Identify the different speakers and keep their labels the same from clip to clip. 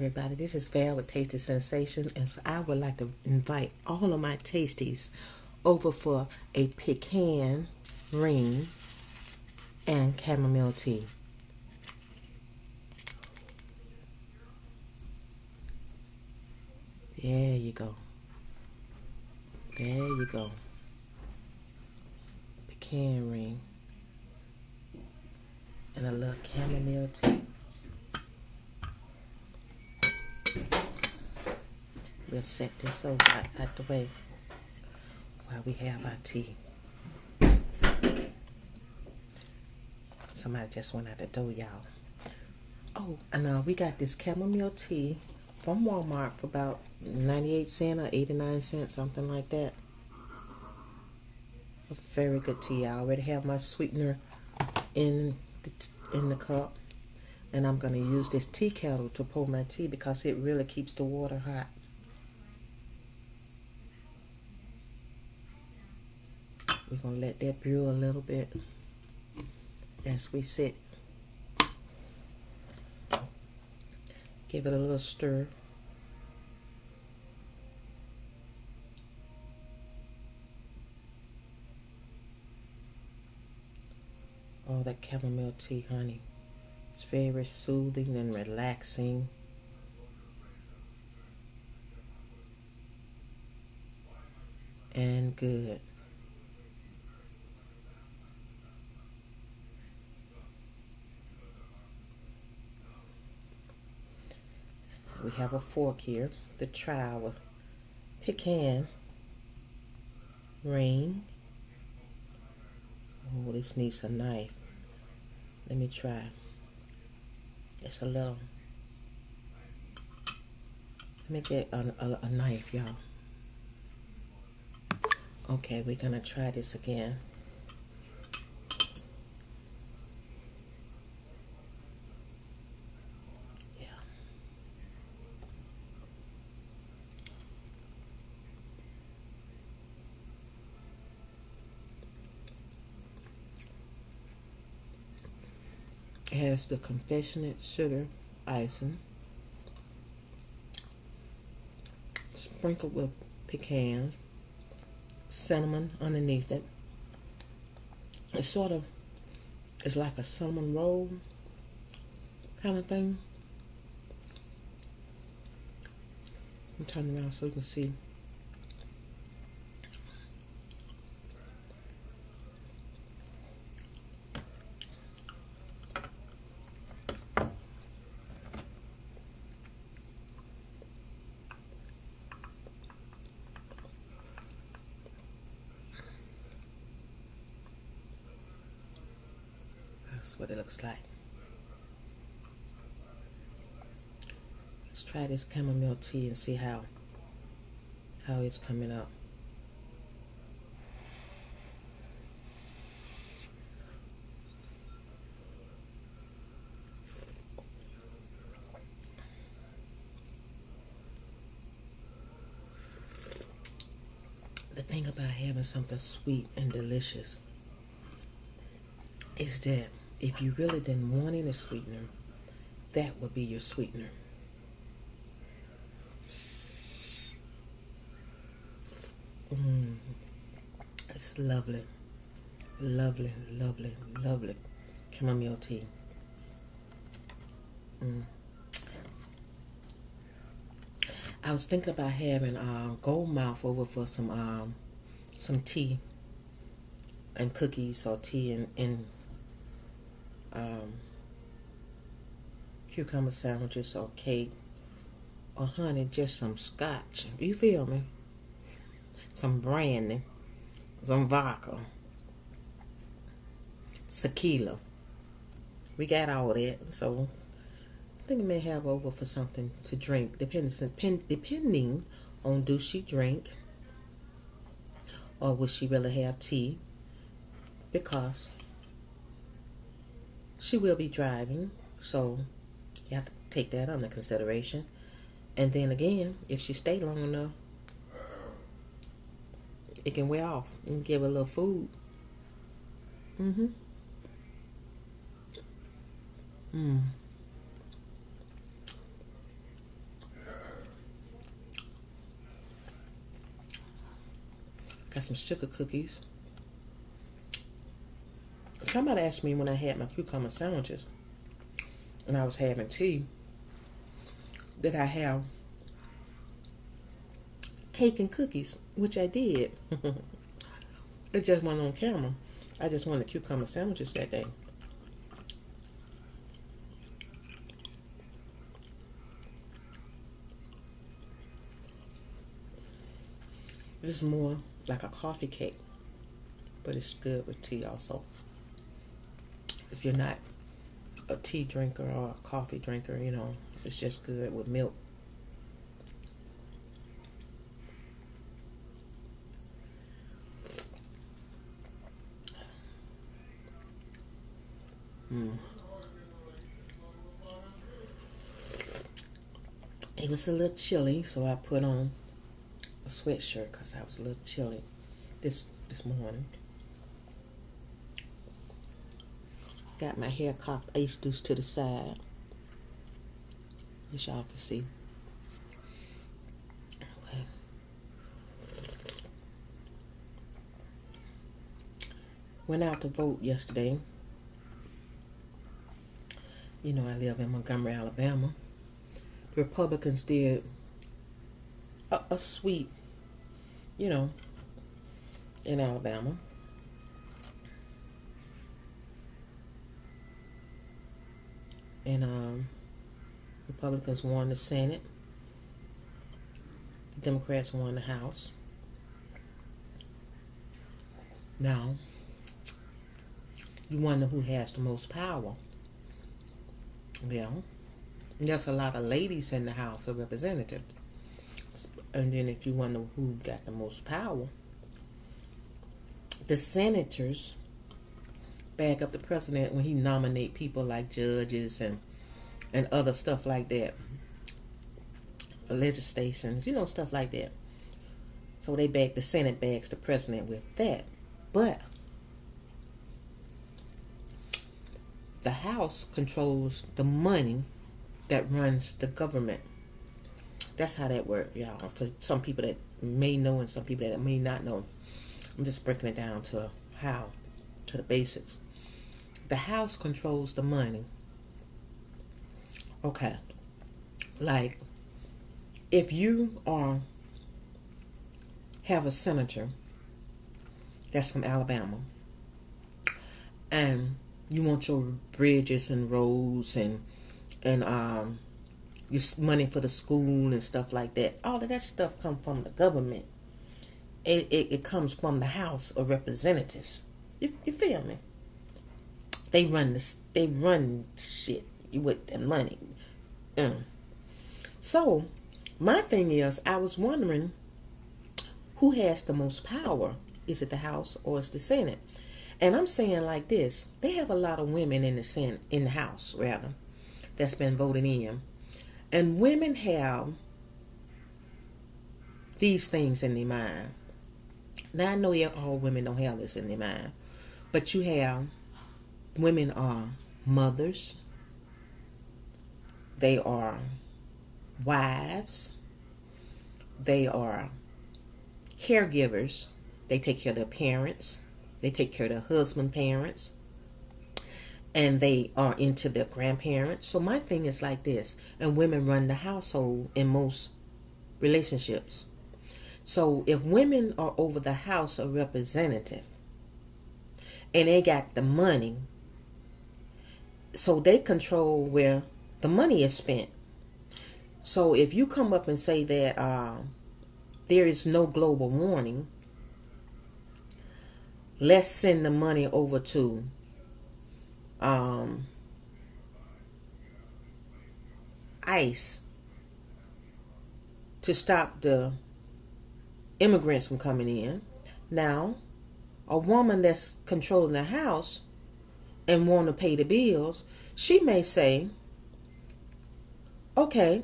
Speaker 1: everybody. This is Val with Tasty Sensations, and so I would like to invite all of my tasties over for a pecan ring and chamomile tea. There you go. There you go. Pecan ring and a little chamomile tea. We'll set this over out the way while we have our tea. Somebody just went out the door, y'all. Oh, and we got this chamomile tea from Walmart for about 98 cents or 89 cents, something like that. A very good tea. I already have my sweetener in the cup, and I'm going to use this tea kettle to pour my tea because it really keeps the water hot. We're going to let that brew a little bit as we sit. Give it a little stir. Oh, that chamomile tea, honey. It's very soothing and relaxing. And good. We have a fork here to try our pecan ring. Oh, this needs a knife. Let me try. It's a little. Let me get a knife, y'all. Okay, we're gonna try this again. It has the confectionate sugar icing, sprinkled with pecans, cinnamon underneath it. It's like a cinnamon roll kind of thing. I'm turning around so you can see. That's what it looks like. Let's try this chamomile tea and see how it's coming up. The thing about having something sweet and delicious is that if you really didn't want any sweetener, that would be your sweetener. It's lovely, lovely, lovely, lovely chamomile tea. I was thinking about having Gold Mouth over for some tea and cookies or tea and cucumber sandwiches or cake or honey, just some scotch. You feel me? Some brandy, some vodka, tequila. We got all that, so I think I may have over for something to drink, depending on do she drink or will she really have tea, because she will be driving, so you have to take that under consideration. And then again, if she stay long enough, it can wear off and give her a little food. Got some sugar cookies. Somebody asked me when I had my cucumber sandwiches and I was having tea, did I have cake and cookies? Which I did. It just wasn't on camera. I just wanted cucumber sandwiches that day. This is more like a coffee cake, but it's good with tea also. If you're not a tea drinker or a coffee drinker, you know, it's just good with milk. It was a little chilly, so I put on a sweatshirt because I was a little chilly this morning. Got my hair cocked ace deuce to the side. Wish y'all can see. Okay. Went out to vote yesterday. You know, I live in Montgomery, Alabama. The Republicans did a sweep, you know, in Alabama. And Republicans won the Senate. The Democrats won the House. Now, you wonder who has the most power. Well, there's a lot of ladies in the House of Representatives. And then if you wonder who got the most power, the senators back up the president when he nominate people like judges and other stuff like that. Legislations, you know, stuff like that. So they back, the Senate backs the president with that. But the House controls the money that runs the government. That's how that works, y'all. For some people that may know and some people that may not know. I'm just breaking it down to the basics. The House controls the money. Okay. Like, if you have a senator that's from Alabama, and you want your bridges and roads and your money for the school and stuff like that, all of that stuff comes from the government. It comes from the House of Representatives. You feel me? They run shit with the money. So my thing is, I was wondering who has the most power. Is it the House or is the Senate? And I'm saying like this: they have a lot of women in the Senate, in the House rather, that's been voted in, and women have these things in their mind. Now I know all women don't have this in their mind, but you have women are mothers, they are wives, they are caregivers. They take care of their parents, they take care of their husband parents, and they are into their grandparents. So my thing is like this, and women run the household in most relationships. So if women are over the House of Representatives and they got the money, so they control where the money is spent. So if you come up and say that there is no global warming, let's send the money over to ICE to stop the immigrants from coming in. Now, a woman that's controlling the house and want to pay the bills, she may say, okay,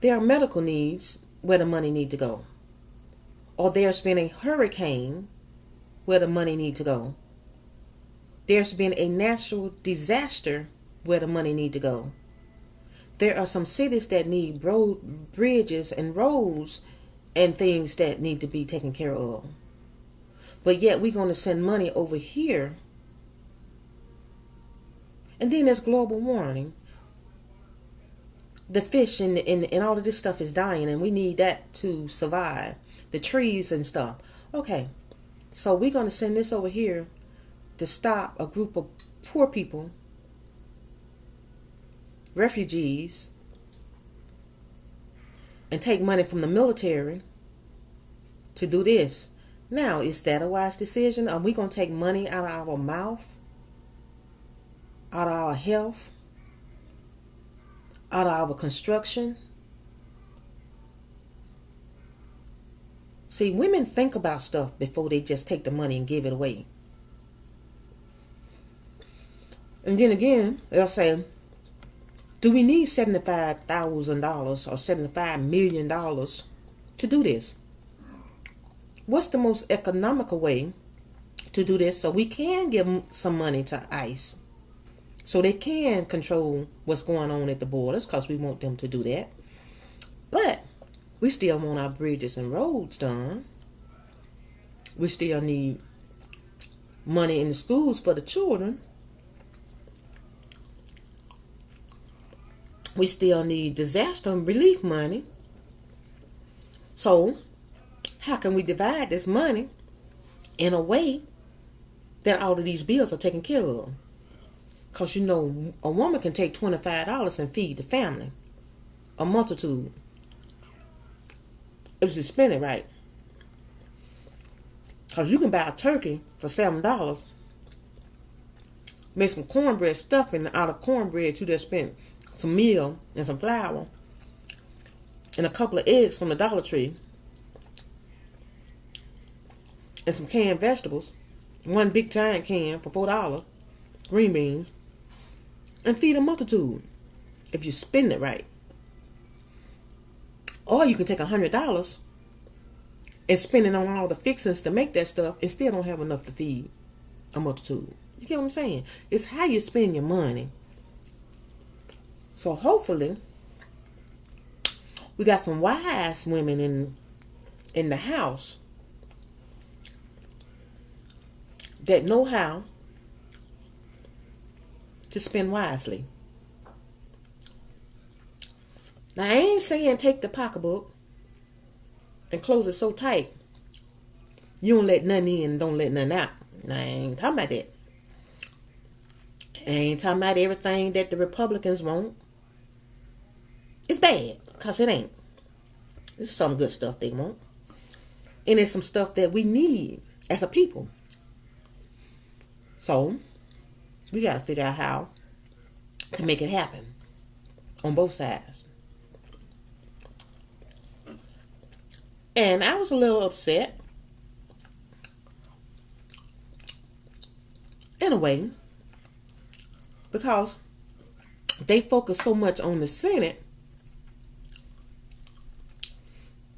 Speaker 1: there are medical needs where the money need to go. Or there's been a hurricane where the money need to go. There's been a natural disaster where the money need to go. There are some cities that need bridges and roads and things that need to be taken care of. But yet we're going to send money over here. And then there's global warming. The fish and all of this stuff is dying, and we need that to survive. The trees and stuff. Okay, so we're going to send this over here to stop a group of poor people, refugees, and take money from the military to do this. Now, is that a wise decision? Are we going to take money out of our mouth, out of our health, out of our construction? See, women think about stuff before they just take the money and give it away. And then again, they'll say, do we need $75,000 or $75 million to do this? What's the most economical way to do this so we can give some money to ICE so they can control what's going on at the borders, because we want them to do that. But we still want our bridges and roads done. We still need money in the schools for the children. We still need disaster relief money. So how can we divide this money in a way that all of these bills are taken care of? Because, you know, a woman can take $25 and feed the family a multitude if you spend it right. Because you can buy a turkey for $7, make some cornbread stuffing out of cornbread you just spent some meal and some flour and a couple of eggs from the Dollar Tree and some canned vegetables, one big giant can for $4, green beans, and feed a multitude if you spend it right. Or you can take $100 and spend it on all the fixings to make that stuff and still don't have enough to feed a multitude. You get what I'm saying? It's how you spend your money. So hopefully we got some wise women in the house that know how to spend wisely. Now, I ain't saying take the pocketbook and close it so tight you don't let nothing in and don't let nothing out. Now, I ain't talking about that. I ain't talking about everything that the Republicans want. It's bad, because it ain't. There's some good stuff they want. And there's some stuff that we need as a people. So, we got to figure out how to make it happen on both sides. And I was a little upset, in a way, because they focused so much on the Senate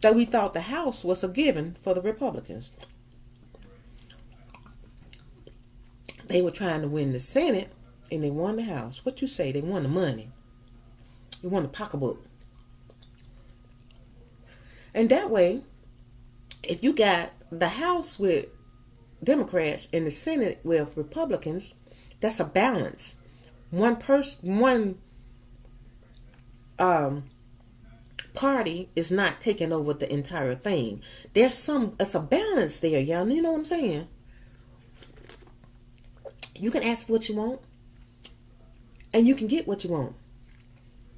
Speaker 1: that we thought the House was a given for the Republicans. They were trying to win the Senate, and they won the House. What you say? They won the money. They won the pocketbook. And that way, if you got the House with Democrats and the Senate with Republicans, that's a balance. One party is not taking over the entire thing. It's a balance there, y'all. You know what I'm saying? You can ask for what you want, and you can get what you want.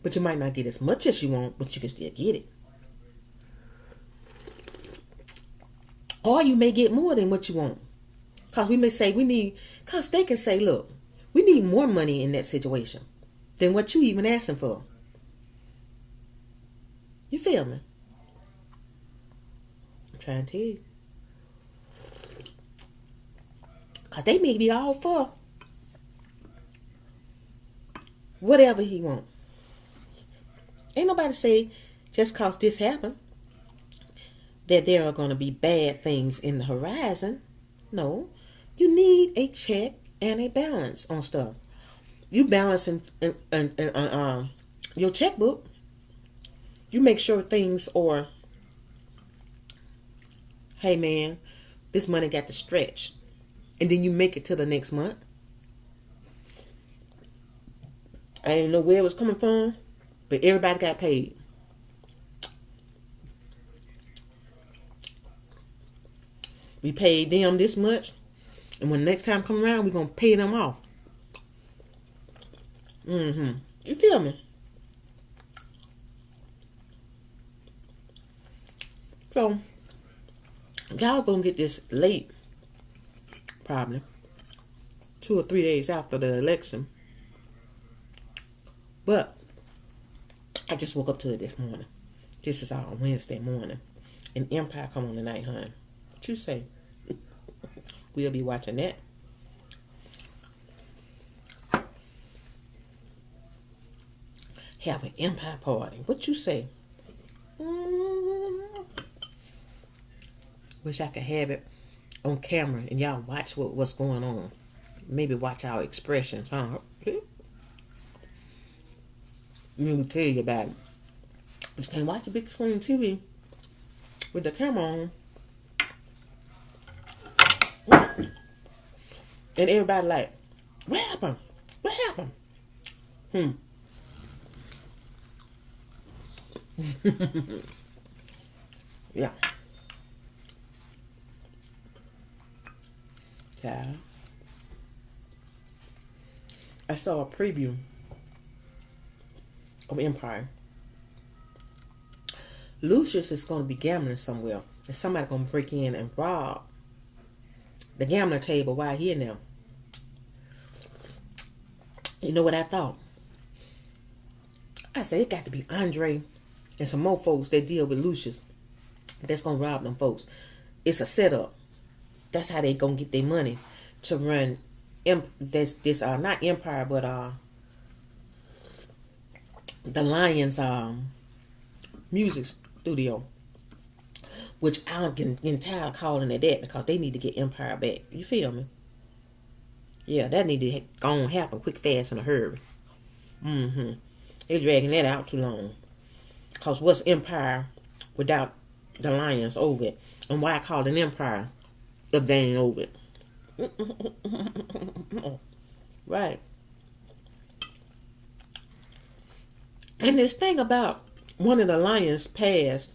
Speaker 1: But you might not get as much as you want, but you can still get it. Or you may get more than what you want. Because we may say because they can say, look, we need more money in that situation than what you even asking for. You feel me? I'm trying to tell you. Because they may be all for whatever he want. Ain't nobody say just because this happened that there are going to be bad things in the horizon. No. You need a check and a balance on stuff. You balance in your checkbook. You make sure things are hey man, this money got to stretch. And then you make it to the next month. I didn't know where it was coming from, but everybody got paid. We paid them this much, and when the next time come around, we're going to pay them off. You feel me? So, y'all going to get this late, probably 2 or 3 days after the election. But I just woke up to it this morning. This is our Wednesday morning. And Empire come on tonight, honey. What you say? We'll be watching that. Have an Empire party. What you say? Wish I could have it on camera and y'all watch what's going on. Maybe watch our expressions, huh? Let me tell you about it. But you can't watch a big screen TV with the camera on. And everybody like, what happened? What happened? Yeah. Yeah. I saw a preview of Empire. Lucious is going to be gambling somewhere. And somebody going to break in and rob the gambling table while he in there. You know what I thought? I said, it got to be Andre and some more folks that deal with Lucious that's going to rob them folks. It's a setup. That's how they going to get their money to run this not Empire, but the Lions music studio, which I'm getting tired of calling it that because they need to get Empire back. You feel me? Yeah, that need to go and happen quick, fast, in a hurry. They're dragging that out too long. Because what's Empire without the Lions over it? And why call it Empire if they ain't over it? Right. And this thing about one of the Lions passed,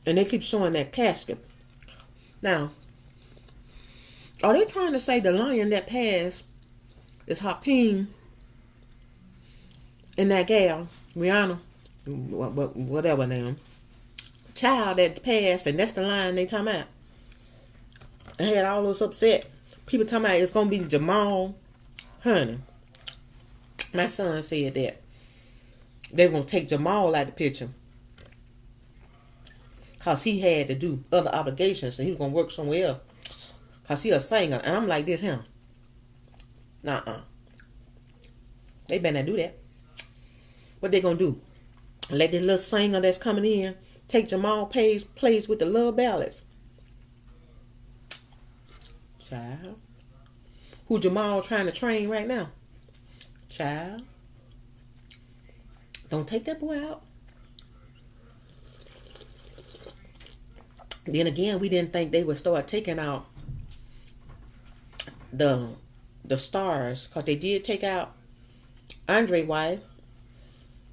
Speaker 1: and they keep showing that casket. Now, are they trying to say the lion that passed is Hakeem and that gal, Rihanna, whatever name, child that passed, and that's the lion they talking about? I had all those upset people talking about it's going to be Jamal. Honey, my son said that they were going to take Jamal out of the picture because he had to do other obligations and he was going to work somewhere else because he a singer. And I'm like this, him. Nuh-uh. They better not do that. What they going to do? Let this little singer that's coming in take Jamal plays with the little ballads. Child. Who Jamal trying to train right now? Child. Don't take that boy out. Then again, we didn't think they would start taking out the stars, because they did take out Andre wife.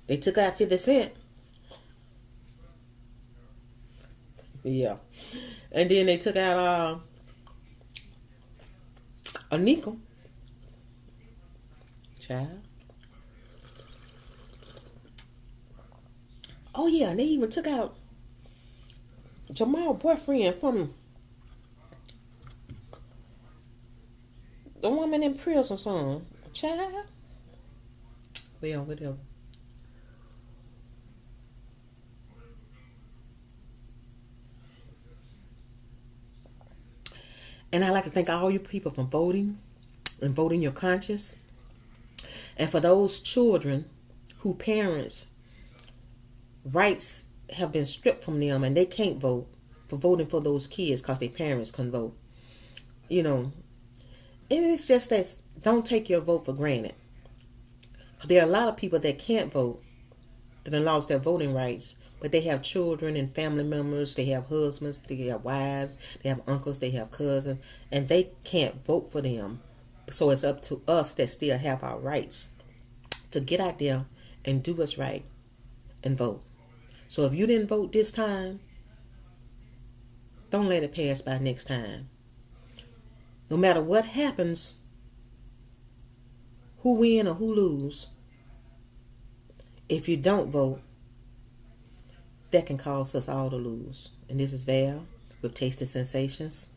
Speaker 1: They took out 50 Cent. Yeah. And then they took out Anika. Child. Oh yeah, and they even took out Jamal's boyfriend from the woman in prison song. Child. Well, whatever. And I'd like to thank all you people for voting and voting your conscience. And for those children who parents' rights have been stripped from them and they can't vote, for voting for those kids because their parents couldn't vote. You know, and it's just that don't take your vote for granted. There are a lot of people that can't vote, that have lost their voting rights But they have children and family members, they have husbands, they have wives, they have uncles, they have cousins, and they can't vote for them. So it's up to us that still have our rights to get out there and do what's right and vote. So if you didn't vote this time, don't let it pass by next time. No matter what happens, who win or who lose, if you don't vote, that can cause us all to lose. And this is Val with Tasty Sensations.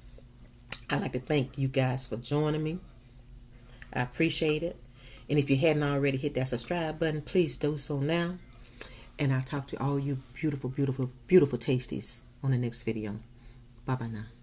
Speaker 1: I'd like to thank you guys for joining me. I appreciate it. And if you hadn't already hit that subscribe button, please do so now. And I'll talk to all you beautiful, beautiful, beautiful tasties on the next video. Bye-bye now.